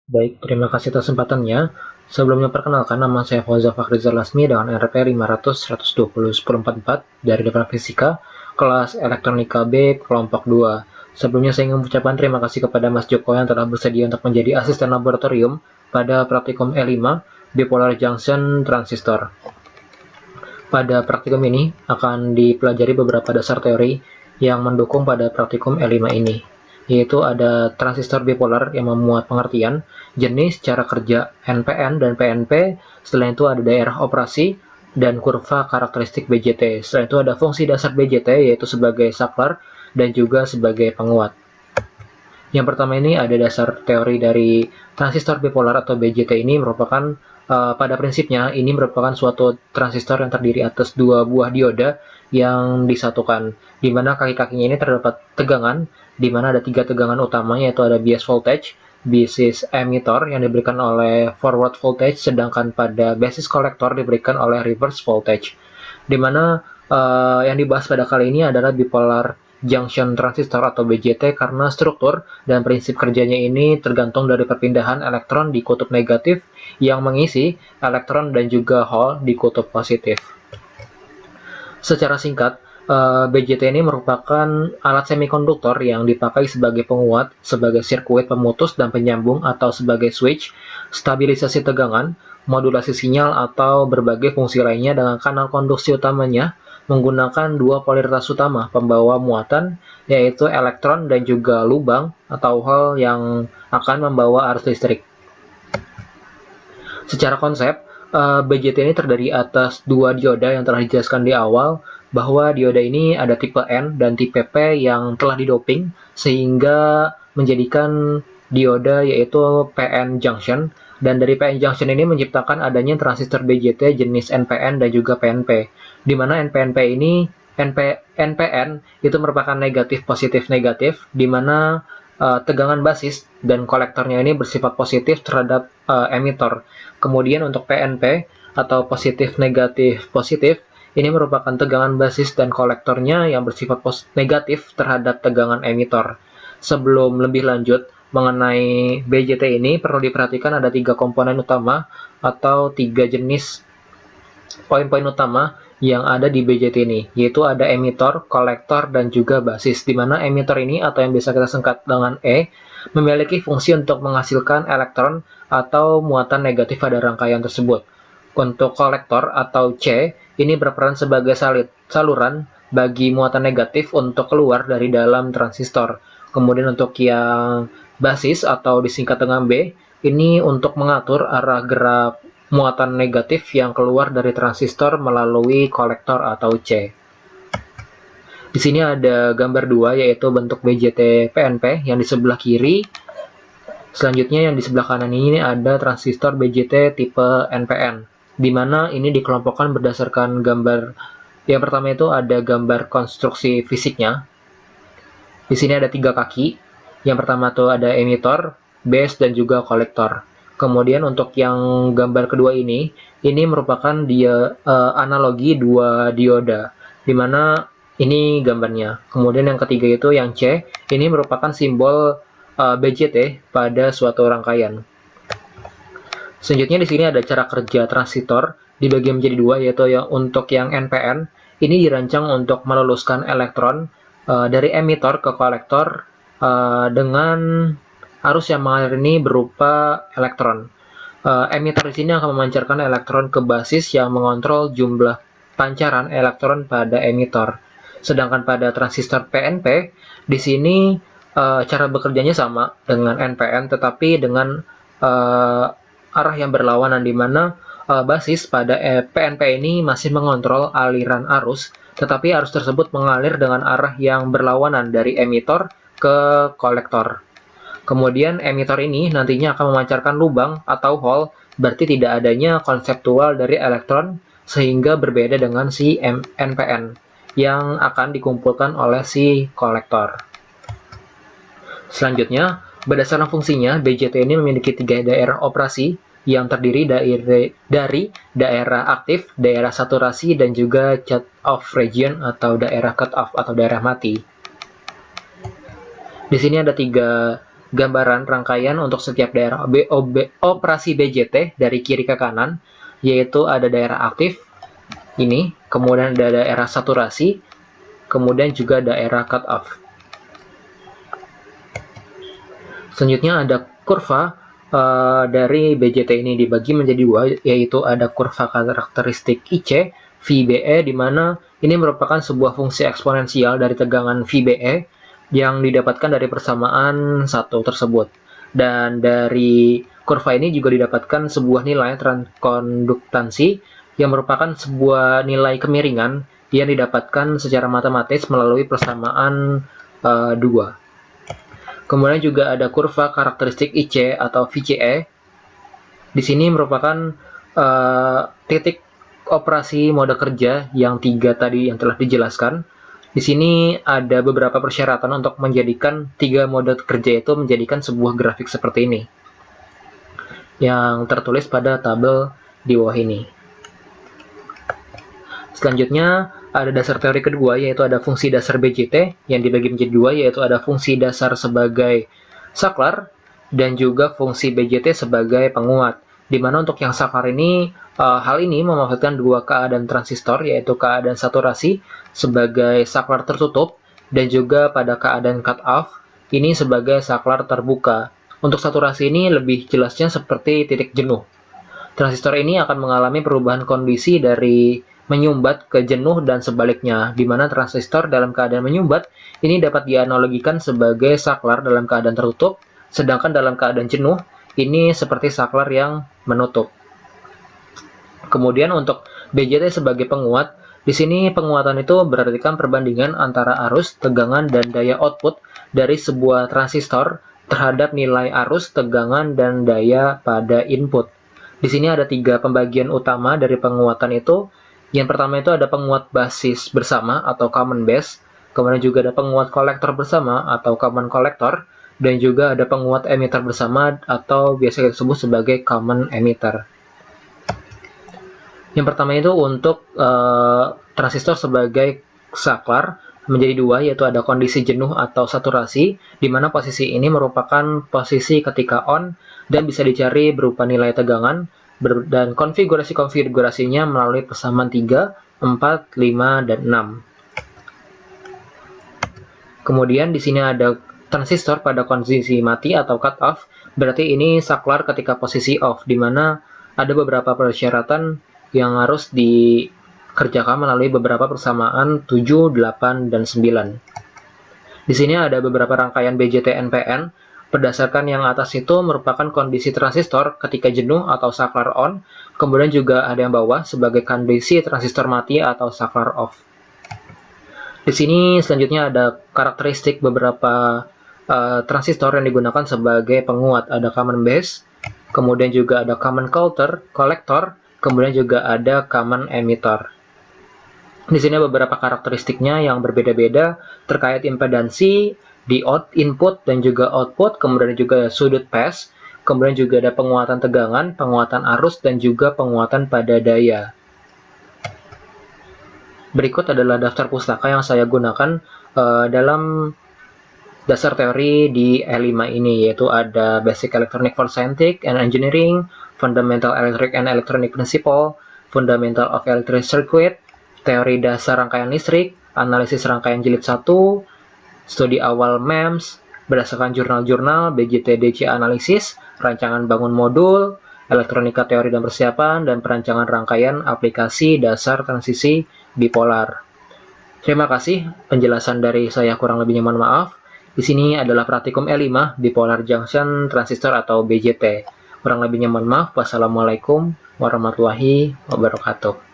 Baik, terima kasih atas kesempatannya. Sebelumnya perkenalkan, nama saya Fauza Fakhrizal Lasmi dengan RP 500-120-1044 dari Departemen Fisika, kelas Elektronika B, kelompok 2. Sebelumnya saya ingin mengucapkan terima kasih kepada Mas Joko yang telah bersedia untuk menjadi asisten laboratorium pada praktikum E5 Bipolar Junction Transistor. Pada praktikum ini akan dipelajari beberapa dasar teori yang mendukung pada praktikum E5 ini, yaitu ada transistor bipolar yang memuat pengertian, jenis, cara kerja NPN dan PNP, setelah itu ada daerah operasi, dan kurva karakteristik BJT. Setelah itu ada fungsi dasar BJT, yaitu sebagai saklar dan juga sebagai penguat. Yang pertama ini ada dasar teori dari transistor bipolar atau BJT ini merupakan pada prinsipnya ini merupakan suatu transistor yang terdiri atas dua buah dioda yang disatukan, di mana kaki-kakinya ini terdapat tegangan, di mana ada tiga tegangan utama, yaitu ada bias voltage, basis emitter yang diberikan oleh forward voltage, sedangkan pada basis kolektor diberikan oleh reverse voltage. Di mana yang dibahas pada kali ini adalah bipolar junction transistor atau BJT karena struktur dan prinsip kerjanya ini tergantung dari perpindahan elektron di kutub negatif yang mengisi elektron dan juga hole di kutub positif. Secara singkat, BJT ini merupakan alat semikonduktor yang dipakai sebagai penguat, sebagai sirkuit pemutus dan penyambung atau sebagai switch, stabilisasi tegangan, modulasi sinyal atau berbagai fungsi lainnya dengan kanal konduksi utamanya menggunakan dua polaritas utama pembawa muatan, yaitu elektron dan juga lubang atau hole yang akan membawa arus listrik. Secara konsep, BJT ini terdiri atas dua dioda yang telah dijelaskan di awal, bahwa dioda ini ada tipe N dan tipe P yang telah didoping sehingga menjadikan dioda yaitu PN junction, dan dari PN junction ini menciptakan adanya transistor BJT jenis NPN dan juga PNP, di mana NPNP ini NPN itu merupakan negatif positif negatif, di mana tegangan basis dan kolektornya ini bersifat positif terhadap emitter. Kemudian untuk PNP atau positif negatif positif ini merupakan tegangan basis dan kolektornya yang bersifat negatif terhadap tegangan emitter. Sebelum lebih lanjut mengenai BJT ini, perlu diperhatikan ada tiga komponen utama atau tiga jenis poin-poin utama yang ada di BJT ini, yaitu ada emitor, kolektor, dan juga basis, di mana emitor ini atau yang bisa kita singkat dengan E memiliki fungsi untuk menghasilkan elektron atau muatan negatif pada rangkaian tersebut. Untuk kolektor atau C, ini berperan sebagai saluran bagi muatan negatif untuk keluar dari dalam transistor. Kemudian untuk yang basis atau disingkat dengan B, ini untuk mengatur arah gerak muatan negatif yang keluar dari transistor melalui kolektor atau C. Di sini ada gambar dua, yaitu bentuk BJT PNP yang di sebelah kiri. Selanjutnya yang di sebelah kanan ini ada transistor BJT tipe NPN, di mana ini dikelompokkan berdasarkan gambar. Yang pertama itu ada gambar konstruksi fisiknya. Di sini ada tiga kaki. Yang pertama itu ada emitor, base, dan juga kolektor. Kemudian untuk yang gambar kedua ini merupakan analogi dua dioda, di mana ini gambarnya. Kemudian yang ketiga itu yang C, ini merupakan simbol BJT pada suatu rangkaian. Selanjutnya di sini ada cara kerja transistor dibagi menjadi dua, yaitu untuk yang NPN ini dirancang untuk meluluskan elektron dari emitor ke kolektor dengan arus yang mengalir ini berupa elektron. Emitor di sini akan memancarkan elektron ke basis yang mengontrol jumlah pancaran elektron pada emitor. Sedangkan pada transistor PNP di sini cara bekerjanya sama dengan NPN, tetapi dengan arah yang berlawanan, di mana basis pada PNP ini masih mengontrol aliran arus, tetapi arus tersebut mengalir dengan arah yang berlawanan dari emitor ke kolektor. Kemudian emitor ini nantinya akan memancarkan lubang atau hole, berarti tidak adanya konseptual dari elektron, sehingga berbeda dengan si NPN yang akan dikumpulkan oleh si kolektor. Selanjutnya, berdasarkan fungsinya, BJT ini memiliki tiga daerah operasi yang terdiri dari daerah aktif, daerah saturasi, dan juga cut-off region atau daerah cut-off atau daerah mati. Di sini ada tiga gambaran rangkaian untuk setiap daerah operasi BJT dari kiri ke kanan, yaitu ada daerah aktif, ini, kemudian ada daerah saturasi, kemudian juga daerah cut off. Selanjutnya ada kurva dari BJT ini dibagi menjadi dua, yaitu ada kurva karakteristik IC, VBE, di mana ini merupakan sebuah fungsi eksponensial dari tegangan VBE yang didapatkan dari persamaan satu tersebut. Dan dari kurva ini juga didapatkan sebuah nilai transkonduktansi yang merupakan sebuah nilai kemiringan yang didapatkan secara matematis melalui persamaan 2. Kemudian juga ada kurva karakteristik IC atau VCE. Di sini merupakan titik operasi mode kerja yang 3 tadi yang telah dijelaskan. Di sini ada beberapa persyaratan untuk menjadikan 3 mode kerja itu menjadikan sebuah grafik seperti ini, yang tertulis pada tabel di bawah ini. Selanjutnya ada dasar teori kedua, yaitu ada fungsi dasar BJT yang dibagi menjadi dua, yaitu ada fungsi dasar sebagai saklar dan juga fungsi BJT sebagai penguat. Di mana untuk yang saklar ini, hal ini memanfaatkan dua keadaan transistor, yaitu keadaan saturasi sebagai saklar tertutup dan juga pada keadaan cut off ini sebagai saklar terbuka. Untuk saturasi ini lebih jelasnya seperti titik jenuh. Transistor ini akan mengalami perubahan kondisi dari menyumbat ke jenuh dan sebaliknya, di mana transistor dalam keadaan menyumbat ini dapat dianalogikan sebagai saklar dalam keadaan tertutup, sedangkan dalam keadaan jenuh ini seperti saklar yang menutup. Kemudian untuk BJT sebagai penguat, di sini penguatan itu berartikan perbandingan antara arus, tegangan, dan daya output dari sebuah transistor terhadap nilai arus, tegangan, dan daya pada input. Di sini ada 3 pembagian utama dari penguatan itu. Yang pertama itu ada penguat basis bersama atau common base, kemudian juga ada penguat kolektor bersama atau common collector, dan juga ada penguat emitter bersama atau biasa disebut sebagai common emitter. Yang pertama itu untuk transistor sebagai saklar menjadi dua, yaitu ada kondisi jenuh atau saturasi, di mana posisi ini merupakan posisi ketika on dan bisa dicari berupa nilai tegangan, dan konfigurasinya melalui persamaan 3, 4, 5, dan 6. Kemudian di sini ada transistor pada kondisi mati atau cut off, berarti ini saklar ketika posisi off, di mana ada beberapa persyaratan yang harus dikerjakan melalui beberapa persamaan 7, 8, dan 9. Di sini ada beberapa rangkaian BJT NPN. Berdasarkan yang atas itu merupakan kondisi transistor ketika jenuh atau saklar on, kemudian juga ada yang bawah sebagai kondisi transistor mati atau saklar off. Di sini selanjutnya ada karakteristik beberapa transistor yang digunakan sebagai penguat. Ada common base, kemudian juga ada common collector, kemudian juga ada common emitter. Di sini beberapa karakteristiknya yang berbeda-beda terkait impedansi di input dan juga output, kemudian juga sudut phase, kemudian juga ada penguatan tegangan, penguatan arus, dan juga penguatan pada daya. Berikut adalah daftar pustaka yang saya gunakan dalam dasar teori di E5 ini, yaitu ada Basic Electronic for Scientific and Engineering, Fundamental Electric and Electronic Principle, Fundamental of Electric Circuit, Teori Dasar Rangkaian Listrik, Analisis Rangkaian Jilid 1, Studi Awal MEMS, berdasarkan jurnal-jurnal, BJT DC Analisis, Rancangan Bangun Modul, Elektronika Teori dan Persiapan, dan Perancangan Rangkaian Aplikasi Dasar Transisi Bipolar. Terima kasih, penjelasan dari saya kurang lebihnya mohon maaf. Di sini adalah praktikum E5, Bipolar Junction Transistor atau BJT. Kurang lebihnya mohon maaf. Wassalamualaikum warahmatullahi wabarakatuh.